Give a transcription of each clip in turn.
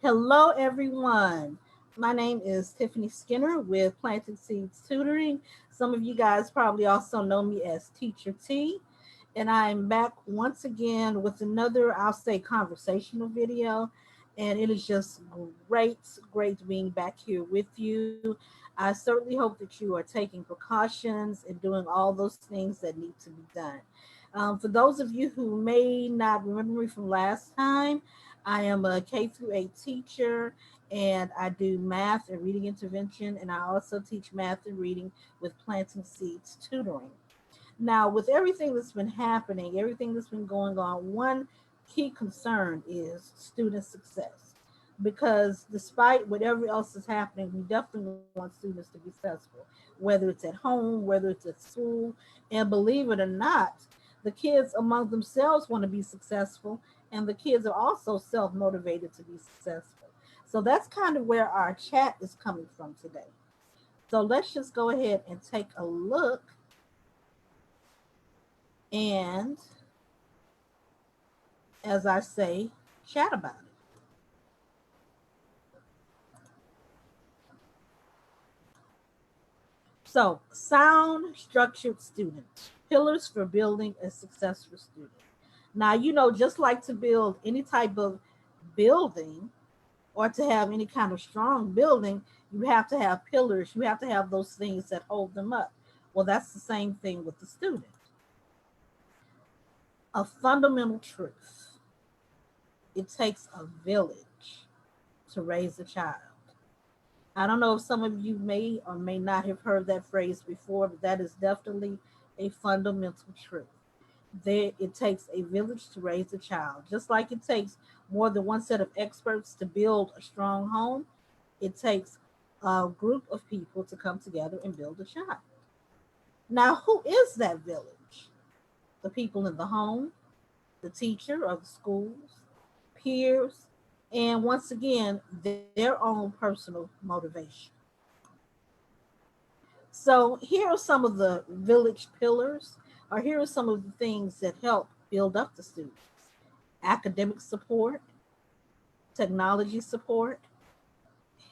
Hello, everyone. My name is Tiffany Skinner with Planting Seeds Tutoring. Some of you guys probably also know me as Teacher T. And I'm back once again with another, I'll say, conversational video. And it is just great being back here with you. I certainly hope that you are taking precautions and doing all those things that need to be done. For those of you who may not remember me from last time, I am a K through 8 teacher and I do math and reading intervention, and I also teach math and reading with Planting Seeds Tutoring. Now, with everything that's been happening, everything that's been going on, one key concern is student success. Because despite whatever else is happening, we definitely want students to be successful, whether it's at home, whether it's at school. And believe it or not, the kids among themselves want to be successful, and the kids are also self motivated to be successful. So that's kind of where our chat is coming from today. So let's just go ahead and take a look and, as I say, chat about it. So, sound structured student, pillars for building a successful student. Now, just like to build any type of building or to have any kind of strong building, you have to have pillars. You have to have those things that hold them up. Well, that's the same thing with the student. A fundamental truth: it takes a village to raise a child. I don't know if some of you may or may not have heard that phrase before, but that is definitely a fundamental truth. It takes a village to raise a child. Just like it takes more than one set of experts to build a strong home, it takes a group of people to come together and build a child. Now, who is that village? The people in the home, the teacher or the schools, peers, and once again, their own personal motivation. So here are some of the village pillars, or here are some of the things that help build up the students: academic support, technology support,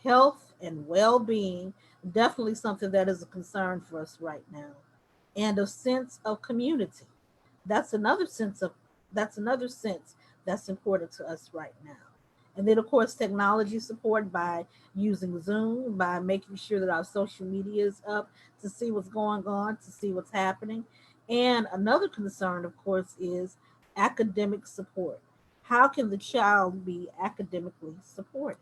health and well-being, definitely something that is a concern for us right now, and a sense of community. That's another sense of that's another sense that's important to us right now. And then, of course, technology support by using Zoom, by making sure that our social media is up to see what's going on, to see what's happening. And another concern, of course, is academic support. How can the child be academically supported?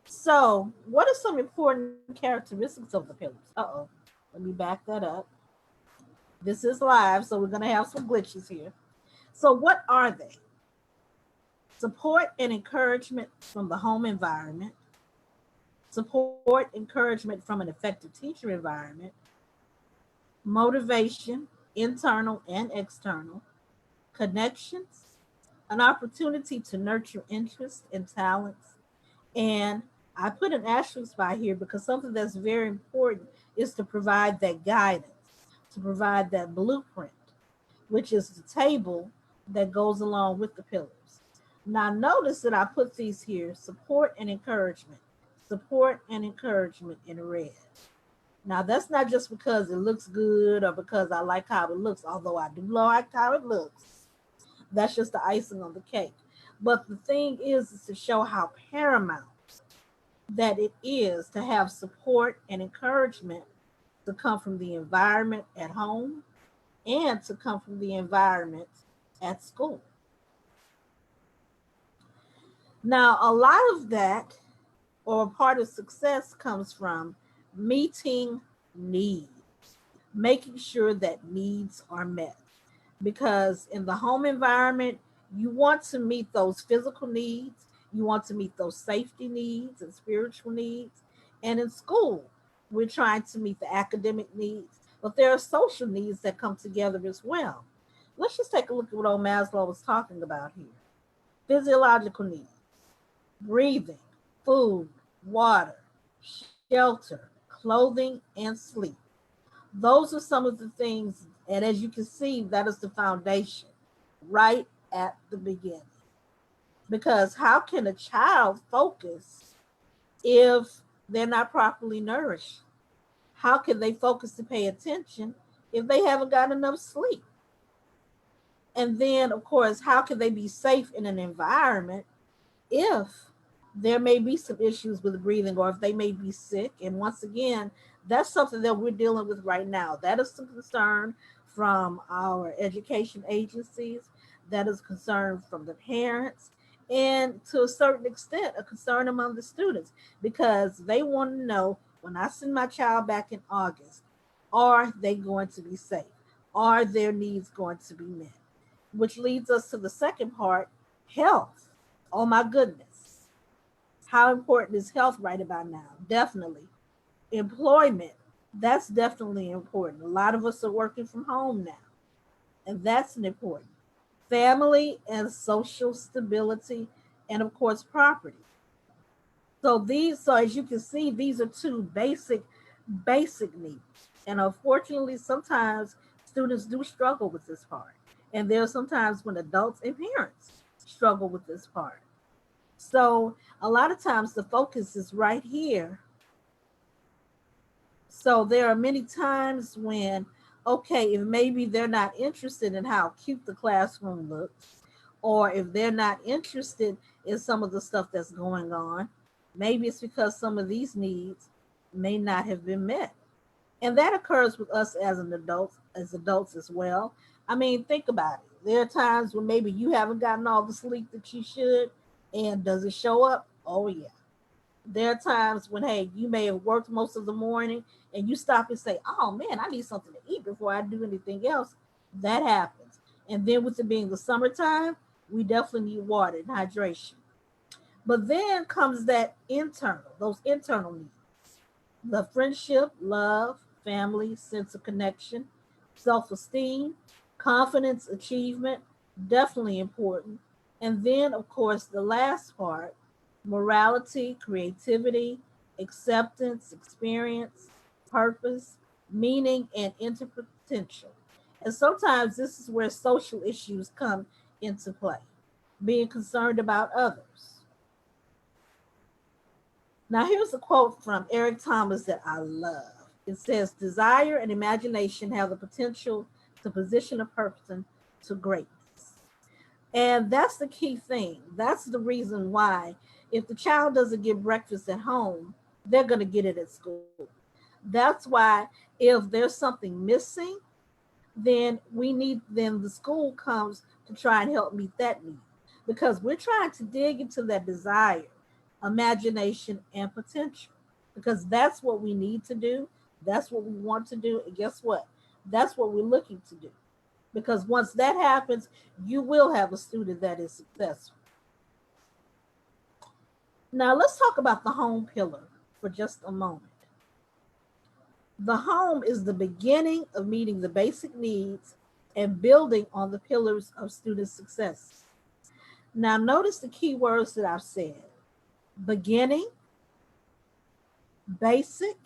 So, what are some important characteristics of the pillars? Let me back that up. This is live, so we're going to have some glitches here. So, what are they? Support and encouragement from the home environment, support, encouragement from an effective teacher environment, motivation, internal and external, connections, an opportunity to nurture interests and talents. And I put an asterisk by here because something that's very important is to provide that guidance, to provide that blueprint, which is the table that goes along with the pillars. Now, notice that I put these here: support and encouragement in red. Now, that's not just because it looks good or because I like how it looks, although I do like how it looks. That's just the icing on the cake. But the thing is to show how paramount that it is to have support and encouragement to come from the environment at home and to come from the environment at school. Now, a lot of that, or part of success, comes from meeting needs, making sure that needs are met. Because in the home environment, you want to meet those physical needs, you want to meet those safety needs and spiritual needs. And in school, we're trying to meet the academic needs, but there are social needs that come together as well. Let's just take a look at what old Maslow was talking about here. Physiological needs: breathing, food, water, shelter, clothing, and sleep. Those are some of the things, and as you can see, that is the foundation right at the beginning. Because how can a child focus if they're not properly nourished? How can they focus to pay attention if they haven't got enough sleep? And then, of course, how can they be safe in an environment if there may be some issues with breathing or if they may be sick? And once again, that's something that we're dealing with right now. That is some concern from our education agencies, that is concern from the parents, and to a certain extent, a concern among the students because they want to know, when I send my child back in August, are they going to be safe? Are their needs going to be met? Which leads us to the second part, health. Oh my goodness. How important is health right about now? Definitely. Employment, that's definitely important. A lot of us are working from home now, and that's an important. Family and social stability, and of course, property. So as you can see, these are two basic needs. And unfortunately, sometimes students do struggle with this part. And there are sometimes when adults and parents struggle with this part. So a lot of times the focus is right here. So there are many times when, okay, if maybe they're not interested in how cute the classroom looks, or if they're not interested in some of the stuff that's going on, maybe it's because some of these needs may not have been met. And that occurs with us as adults as well. I mean, think about it. There are times when maybe you haven't gotten all the sleep that you should, and does it show up? Oh yeah. There are times when, hey, you may have worked most of the morning and you stop and say, oh man, I need something to eat before I do anything else. That happens. And then with it being the summertime, we definitely need water and hydration. But then comes those internal needs, the friendship, love, family, sense of connection, self esteem, confidence, achievement, definitely important. And then, of course, the last part, morality, creativity, acceptance, experience, purpose, meaning, and inner potential. And sometimes this is where social issues come into play, being concerned about others. Now, here's a quote from Eric Thomas that I love. It says, desire and imagination have the potential to position a person to greatness. And that's the key thing. That's the reason why, if the child doesn't get breakfast at home, they're going to get it at school. That's why, if there's something missing, then the school comes to try and help meet that need, because we're trying to dig into that desire, imagination, and potential, because that's what we need to do, that's what we want to do, and guess what, that's what we're looking to do, because once that happens, you will have a student that is successful. Now let's talk about the home pillar for just a moment. The home is the beginning of meeting the basic needs and building on the pillars of student success. Now, notice the key words that I've said: beginning, basic,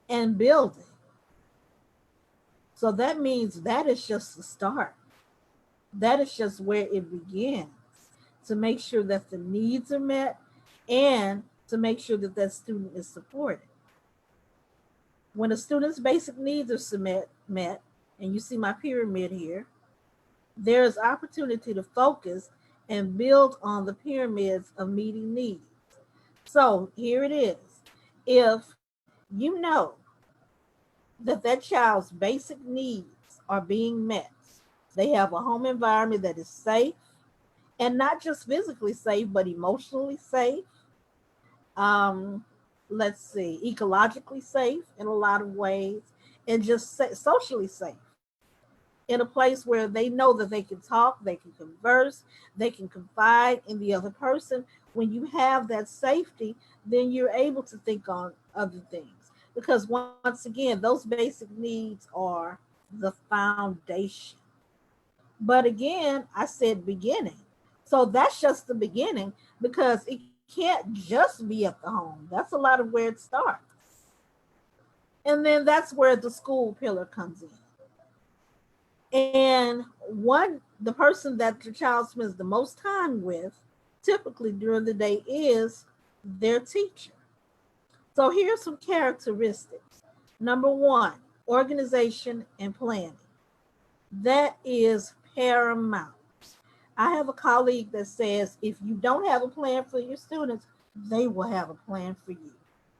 and building. So that means that is just the start. That is just where it begins, to make sure that the needs are met and to make sure that that student is supported. When a student's basic needs are met, and you see my pyramid here, there is opportunity to focus and build on the pyramids of meeting needs. So here it is. If you know that that child's basic needs are being met, they have a home environment that is safe, and not just physically safe, but emotionally safe. Um, let's see, ecologically safe in a lot of ways, and just socially safe, in a place where they know that they can talk, they can converse, they can confide in the other person. When you have that safety, then you're able to think on other things. Because once again, those basic needs are the foundation. But again, I said beginning. So that's just the beginning, because it can't just be at the home. That's a lot of where it starts. And then that's where the school pillar comes in. And the person that your child spends the most time with, typically during the day, is their teacher. So here's some characteristics. Number one, organization and planning. That is paramount. I have a colleague that says if you don't have a plan for your students, they will have a plan for you.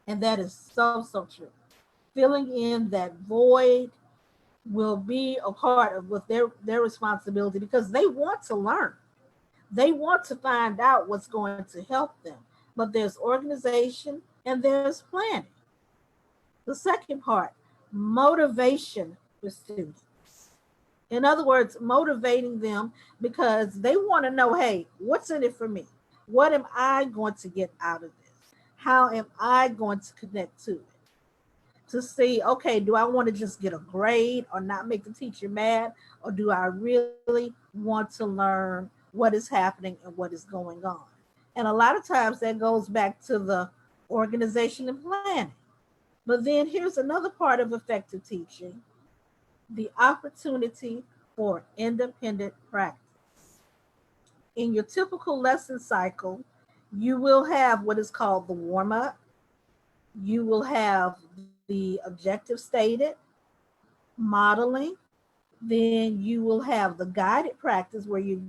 And that is so, so true. Filling in that void will be a part of what their responsibility, because they want to learn. They want to find out what's going to help them. But there's organization and there's planning. The second part, motivation for students. In other words, motivating them because they want to know, hey, what's in it for me? What am I going to get out of this? How am I going to connect to it? To see, okay, do I want to just get a grade or not make the teacher mad? Or do I really want to learn what is happening and what is going on? And a lot of times that goes back to the organization and planning. But then here's another part of effective teaching, the opportunity for independent practice. In your typical lesson cycle, you will have what is called the warm up, you will have the objective stated, modeling, then you will have the guided practice where you're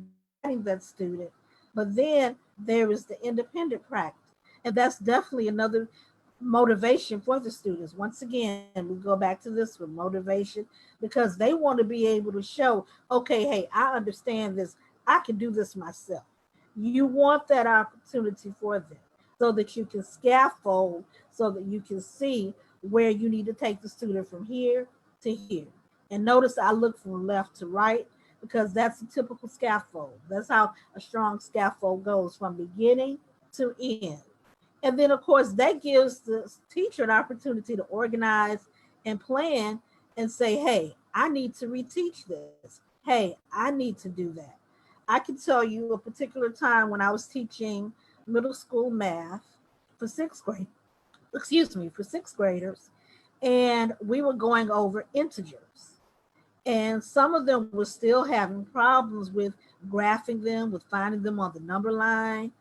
guiding that student, but then there is the independent practice. And that's definitely another motivation for the students. Once again, we go back to this with motivation because they want to be able to show, okay, hey, I understand this. I can do this myself. You want that opportunity for them so that you can scaffold, so that you can see where you need to take the student from here to here. And notice I look from left to right because that's a typical scaffold. That's how a strong scaffold goes from beginning to end. And then, of course, that gives the teacher an opportunity to organize and plan and say, hey, I need to reteach this. Hey, I need to do that. I can tell you a particular time when I was teaching middle school math for for sixth graders, and we were going over integers. And some of them were still having problems with graphing them, with finding them on the number line.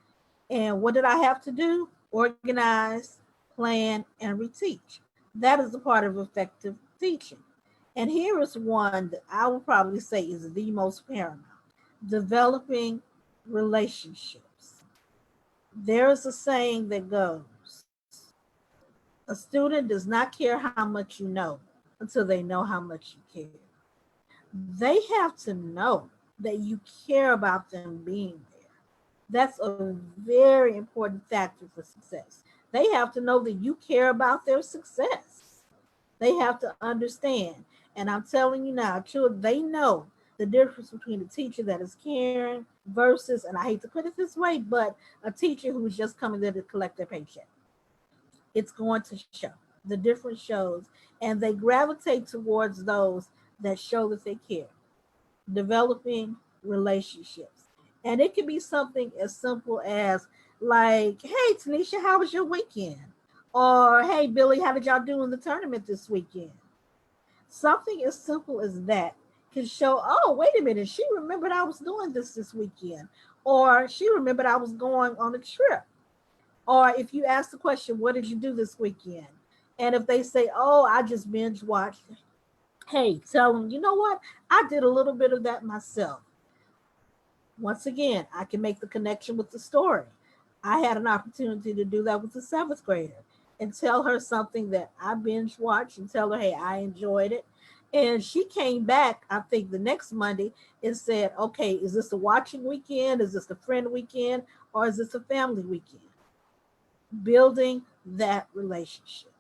And what did I have to do? Organize, plan, and reteach. That is a part of effective teaching. And here is one that I would probably say is the most paramount, developing relationships. There is a saying that goes, a student does not care how much you know until they know how much you care. They have to know that you care about them being there. That's a very important factor for success. They have to know that you care about their success. They have to understand. And I'm telling you now, children, they know the difference between a teacher that is caring versus, and I hate to put it this way, but a teacher who's just coming there to collect their paycheck. It's going to show. The difference shows, and they gravitate towards those that show that they care. Developing relationships. And it can be something as simple as, like, hey, Tanisha, how was your weekend? Or, hey, Billy, how did y'all do in the tournament this weekend? Something as simple as that can show, oh, wait a minute, she remembered I was doing this weekend. Or she remembered I was going on a trip. Or if you ask the question, what did you do this weekend? And if they say, oh, I just binge watched, hey, tell them, you know what? I did a little bit of that myself. Once again, I can make the connection with the story. I had an opportunity to do that with a seventh grader and tell her something that I binge watched and tell her, hey, I enjoyed it. And she came back, I think, the next Monday and said, okay, is this a watching weekend? Is this a friend weekend? Or is this a family weekend? Building that relationship.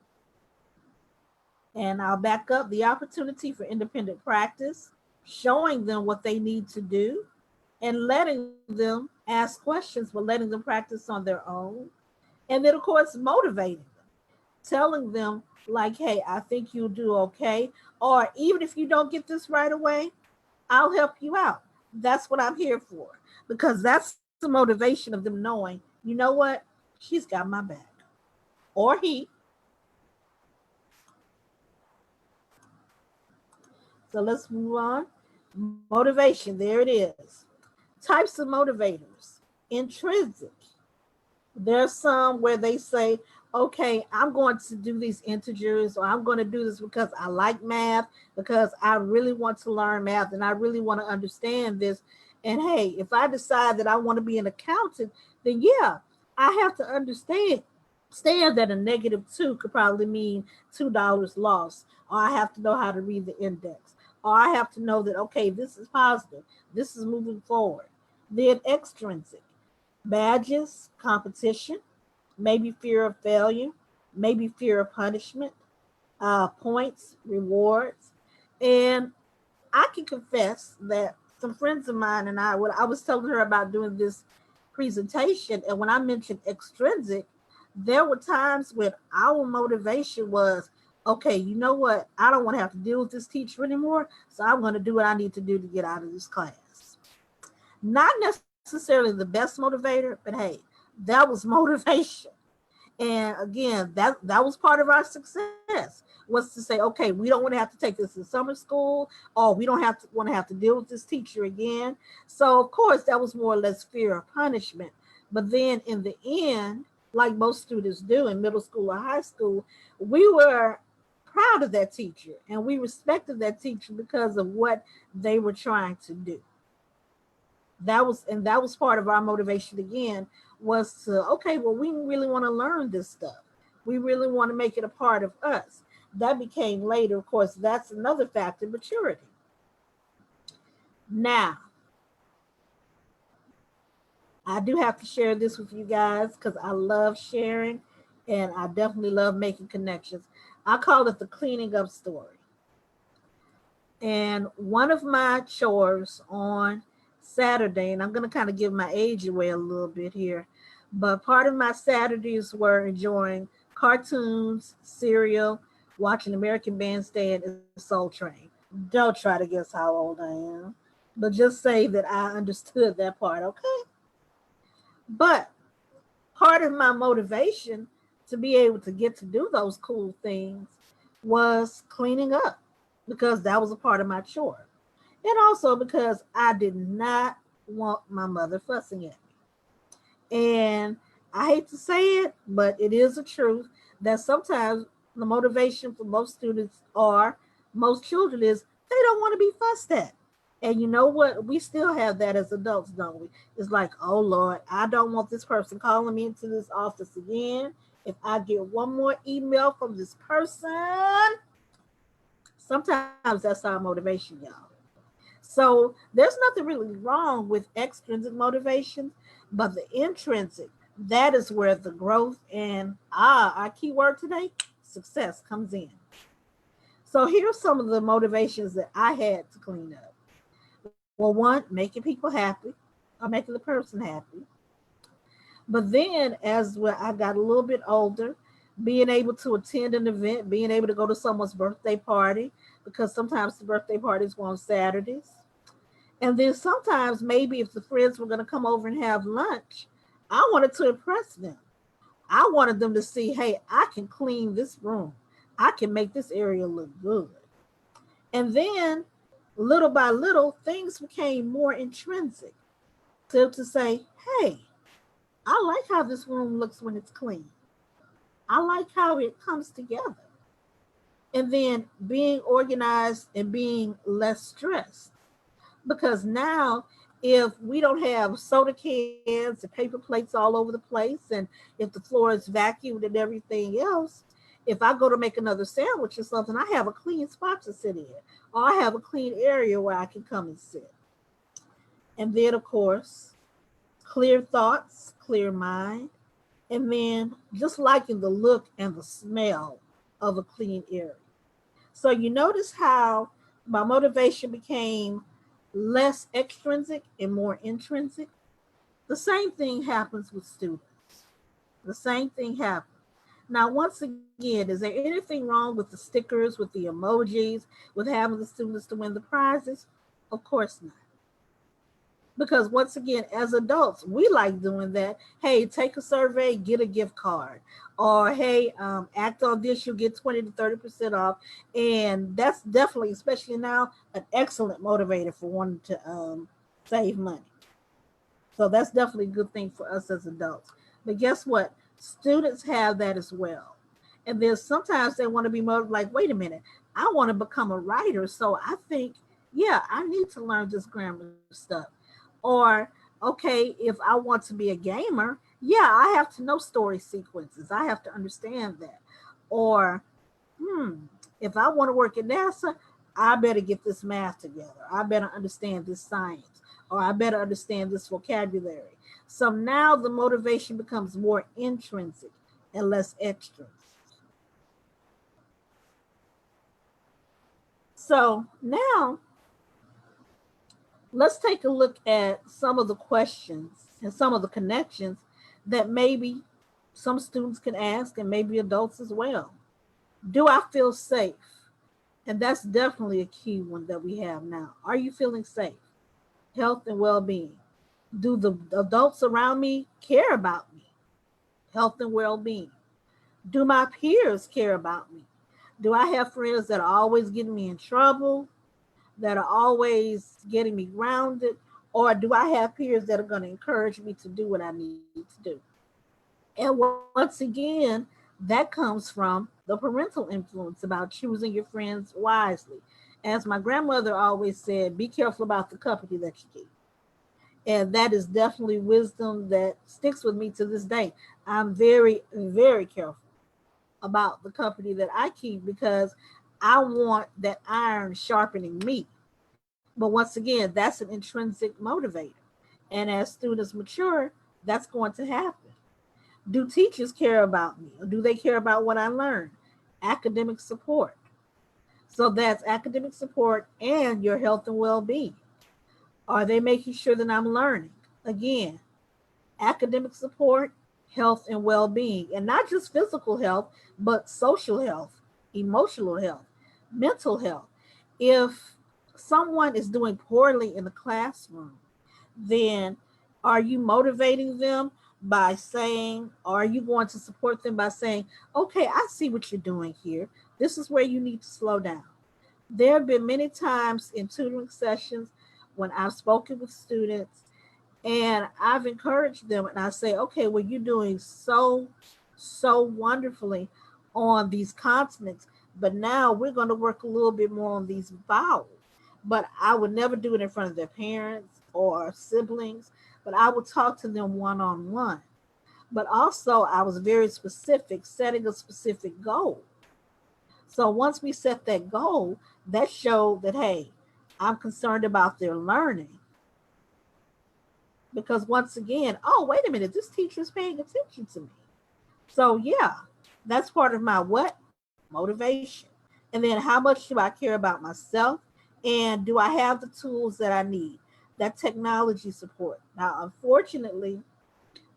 And I'll back up, the opportunity for independent practice, showing them what they need to do, and letting them ask questions, but letting them practice on their own. And then, of course, motivating them, telling them, like, hey, I think you'll do okay. Or even if you don't get this right away, I'll help you out. That's what I'm here for. Because that's the motivation of them knowing, you know what? She's got my back. Or he. So let's move on. Motivation, there it is. Types of motivators. Intrinsic. There's some where they say, okay, I'm going to do these integers, or I'm going to do this because I like math, because I really want to learn math and I really want to understand this. And hey, if I decide that I want to be an accountant, then yeah, I have to understand that a -2 could probably mean $2 loss, or I have to know how to read the index, or I have to know that, okay, this is positive, this is moving forward. Then extrinsic. Badges, competition, maybe fear of failure, maybe fear of punishment, points, rewards. And I can confess that some friends of mine and I, when I was telling her about doing this presentation, and when I mentioned extrinsic, there were times when our motivation was, okay, you know what? I don't want to have to deal with this teacher anymore, so I'm going to do what I need to do to get out of this class. Not necessarily the best motivator, but hey, that was motivation. And again, that was part of our success, was to say, okay, we don't want to have to take this in summer school, or we don't have to want to have to deal with this teacher again. So of course that was more or less fear of punishment. But then in the end, like most students do in middle school or high school, we were proud of that teacher and we respected that teacher because of what they were trying to do. That was part of our motivation again, was to, okay, well, we really want to learn this stuff, we really want to make it a part of us. That became later, of course, that's another factor, maturity. Now, I do have to share this with you guys because I love sharing and I definitely love making connections. I call it the cleaning up story. And one of my chores on Saturday, and I'm going to kind of give my age away a little bit here, but part of my Saturdays were enjoying cartoons, cereal, watching American Bandstand, and Soul Train. Don't try to guess how old I am, but just say that I understood that part, okay? But part of my motivation to be able to get to do those cool things was cleaning up, because that was a part of my chore. And also because I did not want my mother fussing at me. And I hate to say it, but it is a truth that sometimes the motivation for most students or most children is they don't want to be fussed at. And you know what? We still have that as adults, don't we? It's like, oh Lord, I don't want this person calling me into this office again. If I get one more email from this person, sometimes that's our motivation, y'all. So there's nothing really wrong with extrinsic motivation, but the intrinsic, that is where the growth and our key word today, success, comes in. So here's some of the motivations that I had to clean up. Well, one, making people happy or making the person happy. But then as well, I got a little bit older, being able to attend an event, being able to go to someone's birthday party, because sometimes the birthday parties were on Saturdays. And then sometimes maybe if the friends were going to come over and have lunch, I wanted to impress them. I wanted them to see, hey, I can clean this room. I can make this area look good. And then little by little, things became more intrinsic. To say, hey, I like how this room looks when it's clean. I like how it comes together. And then being organized and being less stressed. Because now, if we don't have soda cans and paper plates all over the place, and if the floor is vacuumed and everything else, if I go to make another sandwich or something, I have a clean spot to sit in, or I have a clean area where I can come and sit. And then, of course, clear thoughts, clear mind, and then just liking the look and the smell of a clean area. So you notice how my motivation became less extrinsic and more intrinsic. The same thing happens with students. The same thing happens. Now, once again, is there anything wrong with the stickers, with the emojis, with having the students to win the prizes? Of course not. Because once again, as adults, we like doing that. Hey, take a survey, get a gift card, or hey, act on this, you'll get 20 to 30% off. And that's definitely, especially now, an excellent motivator for wanting to save money. So that's definitely a good thing for us as adults. But guess what? Students have that as well. And then sometimes they want to be motivated, like, wait a minute, I want to become a writer. So I think, yeah, I need to learn this grammar stuff. Or, okay, if I want to be a gamer, yeah, I have to know story sequences. I have to understand that. Or, hmm, if I want to work at NASA, I better get this math together. I better understand this science, or I better understand this vocabulary. So now the motivation becomes more intrinsic and less extrinsic. So now let's take a look at some of the questions and some of the connections that maybe some students can ask, and maybe adults as well. Do I feel safe? And that's definitely a key one that we have now. Are you feeling safe? Health and well being. Do the adults around me care about me? Health and well being. Do my peers care about me? Do I have friends that are always getting me in trouble, that are always getting me grounded? Or do I have peers that are going to encourage me to do what I need to do? And once again, that comes from the parental influence about choosing your friends wisely. As my grandmother always said, be careful about the company that you keep. And that is definitely wisdom that sticks with me to this day. I'm very, very careful about the company that I keep because I want that iron sharpening me. But once again, that's an intrinsic motivator. And as students mature, that's going to happen. Do teachers care about me? Or do they care about what I learn? Academic support. So that's academic support and your health and well being. Are they making sure that I'm learning? Again, academic support, health and well being, and not just physical health, but social health, emotional health, mental health. If someone is doing poorly in the classroom, then are you motivating them by saying, or are you going to support them by saying, okay, I see what you're doing here. This is where you need to slow down. There have been many times in tutoring sessions when I've spoken with students and I've encouraged them and I say, okay, well, you're doing so wonderfully on these consonants, but now we're going to work a little bit more on these vowels. But I would never do it in front of their parents or siblings, but I would talk to them one on one. But also, I was very specific, setting a specific goal. So once we set that goal, that showed that, hey, I'm concerned about their learning. Because once again, oh, wait a minute, this teacher is paying attention to me. So, yeah, that's part of my what? Motivation. And then how much do I care about myself? And do I have the tools that I need? That technology support. Now, unfortunately,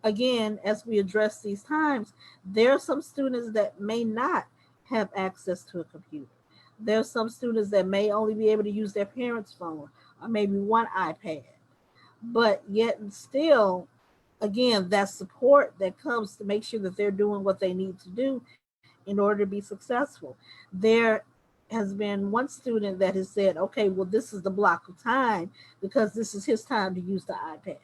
again, as we address these times, there are some students that may not have access to a computer. There are some students that may only be able to use their parents' phone or maybe one iPad. But yet and still, again, that support that comes to make sure that they're doing what they need to do in order to be successful. There has been one student that has said, okay, well, this is the block of time because this is his time to use the iPad.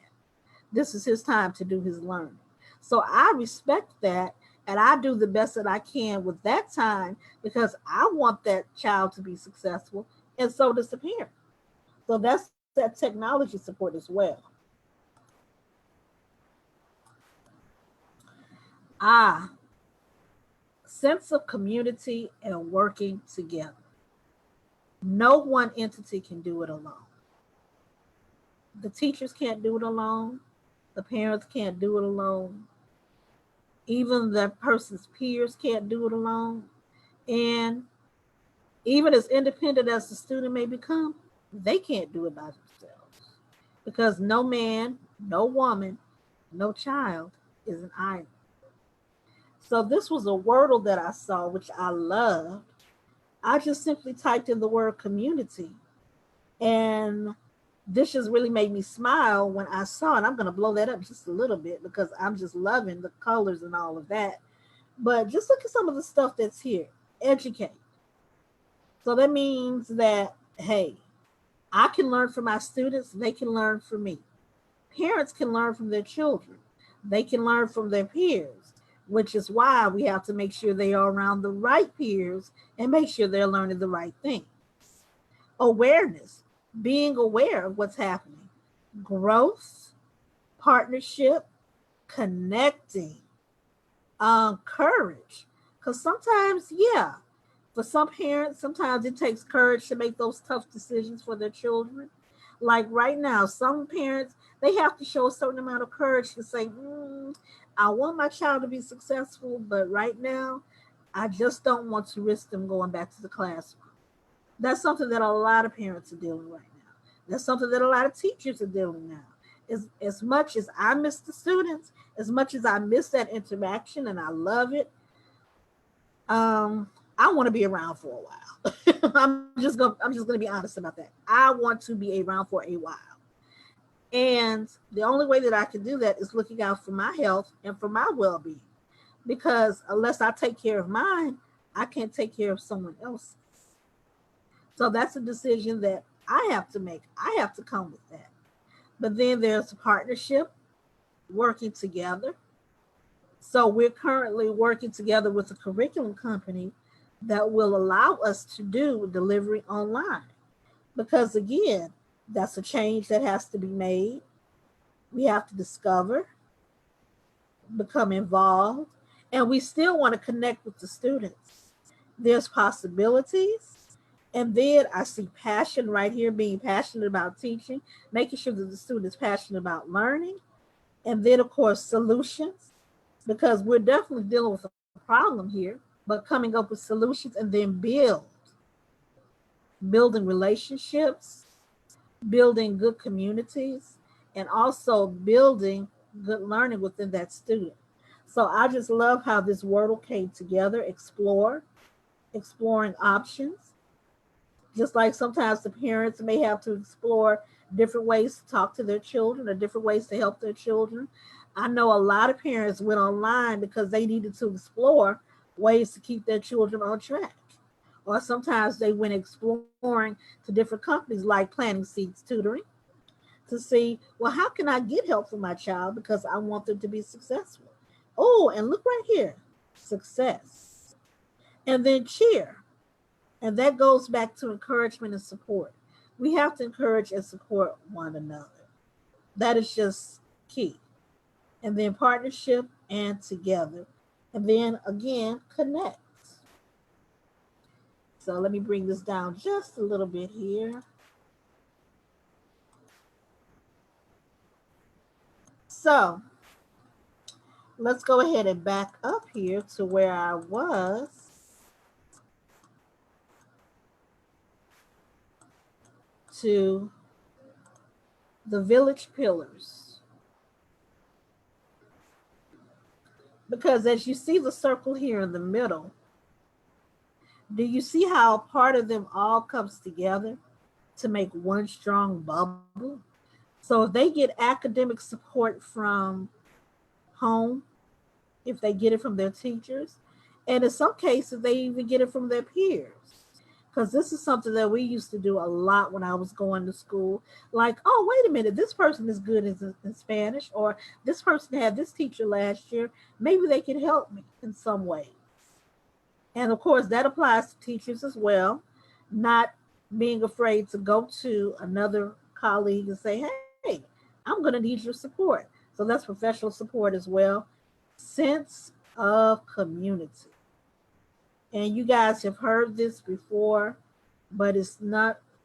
This is his time to do his learning. So I respect that and I do the best that I can with that time because I want that child to be successful and so does the parent. So that's that technology support as well. Ah, sense of community and working together. No one entity can do it alone. The teachers can't do it alone. The parents can't do it alone. Even the person's peers can't do it alone. And even as independent as the student may become, they can't do it by themselves. Because no man, no woman, no child is an island. So this was a wordle that I saw, which I loved. I just simply typed in the word community. And this just really made me smile when I saw it. I'm going to blow that up just a little bit because I'm just loving the colors and all of that. But just look at some of the stuff that's here. Educate. So that means that, hey, I can learn from my students, they can learn from me. Parents can learn from their children, they can learn from their peers, which is why we have to make sure they are around the right peers and make sure they're learning the right thing. Awareness, being aware of what's happening. Growth, partnership, connecting, courage. Because sometimes, yeah, for some parents, sometimes it takes courage to make those tough decisions for their children. Like right now, some parents, they have to show a certain amount of courage to say, I want my child to be successful, but right now, I just don't want to risk them going back to the classroom. That's something that a lot of parents are dealing right now. That's something that a lot of teachers are dealing now. As much as I miss the students, as much as I miss that interaction and I love it, I want to be around for a while. I'm just gonna be honest about that. I want to be around for a while. And the only way that I can do that is looking out for my health and for my well-being. Because unless I take care of mine, I can't take care of someone else's. So that's a decision that I have to make. I have to come with that. But then there's a partnership, working together. So we're currently working together with a curriculum company that will allow us to do delivery online. Because again, that's a change that has to be made. We have to discover, become involved, and we still want to connect with the students. There's possibilities. And then I see passion right here, being passionate about teaching, making sure that the student is passionate about learning. And then, of course, solutions, because we're definitely dealing with a problem here, but coming up with solutions and then building relationships, building good communities, and also building good learning within that student. So I just love how this Wordle came together, exploring options. Just like sometimes the parents may have to explore different ways to talk to their children or different ways to help their children. I know a lot of parents went online because they needed to explore ways to keep their children on track. Or sometimes they went exploring to different companies like Planting Seeds Tutoring to see, well, how can I get help for my child because I want them to be successful? Oh, and look right here, success. And then cheer. And that goes back to encouragement and support. We have to encourage and support one another. That is just key. And then partnership and together. And then again, connect. So let me bring this down just a little bit here. So let's go ahead and back up here to where I was. To the village pillars. Because as you see the circle here in the middle, do you see how part of them all comes together to make one strong bubble? So if they get academic support from home, if they get it from their teachers, and in some cases they even get it from their peers. Because this is something that we used to do a lot when I was going to school. Like, oh, wait a minute, this person is good in Spanish, or this person had this teacher last year. Maybe they can help me in some way. And of course, that applies to teachers as well, not being afraid to go to another colleague and say, hey, I'm going to need your support. So that's professional support as well. Sense of community. And you guys have heard this before, but it's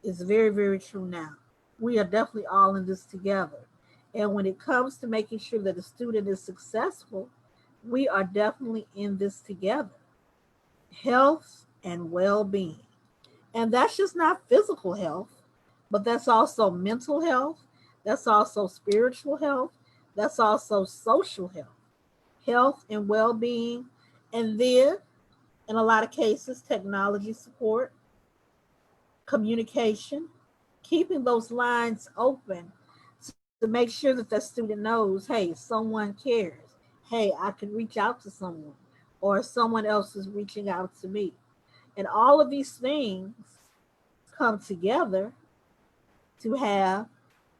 very, very true now. We are definitely all in this together. And when it comes to making sure that a student is successful, we are definitely in this together. Health and well being. And that's just not physical health, but that's also mental health. That's also spiritual health. That's also social health, health and well being. And then, in a lot of cases, technology support, communication, keeping those lines open to make sure that the student knows, hey, someone cares. Hey, I can reach out to someone, or someone else is reaching out to me. And all of these things come together to have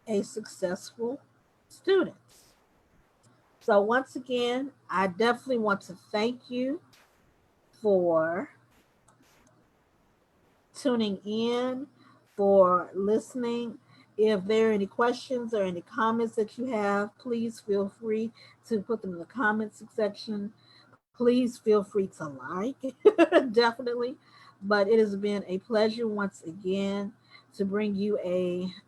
a successful student. So, once again, I definitely want to thank you for tuning in, for listening. If there are any questions or any comments that you have, please feel free to put them in the comments section. Please feel free to like, definitely. But it has been a pleasure once again to bring you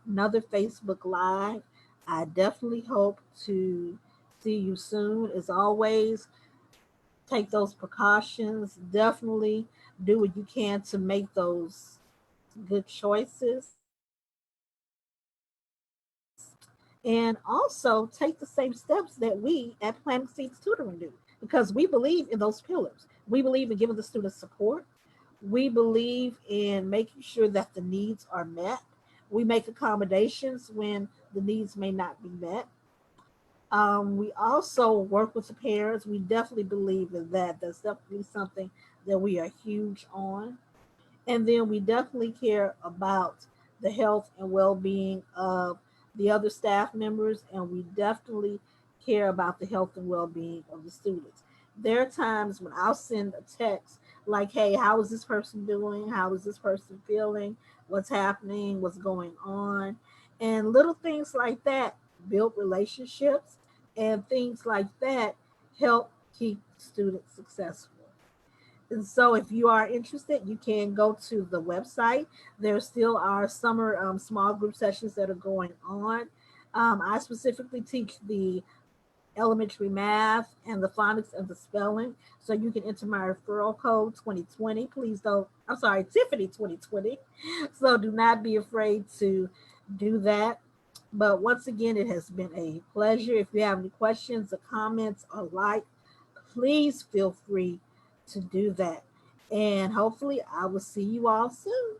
another Facebook Live. I definitely hope to see you soon. As always, take those precautions. Definitely do what you can to make those good choices. And also take the same steps that we at Planting Seeds Tutoring do, because we believe in those pillars. We believe in giving the students support. We believe in making sure that the needs are met. We make accommodations when the needs may not be met. We also work with the parents. We definitely believe in that. That's definitely something that we are huge on. And then we definitely care about the health and well being of the other staff members. And we definitely care about the health and well being of the students. There are times when I'll send a text like, hey, how is this person doing? How is this person feeling? What's happening? What's going on? And little things like that build relationships, and things like that help keep students successful. And so, if you are interested, you can go to the website. There still are summer small group sessions that are going on. I specifically teach the elementary math and the phonics and the spelling. So you can enter my referral code 2020. Please don't, I'm sorry, Tiffany 2020. So do not be afraid to do that. But once again, it has been a pleasure. If you have any questions or comments or like, please feel free to do that. And hopefully, I will see you all soon.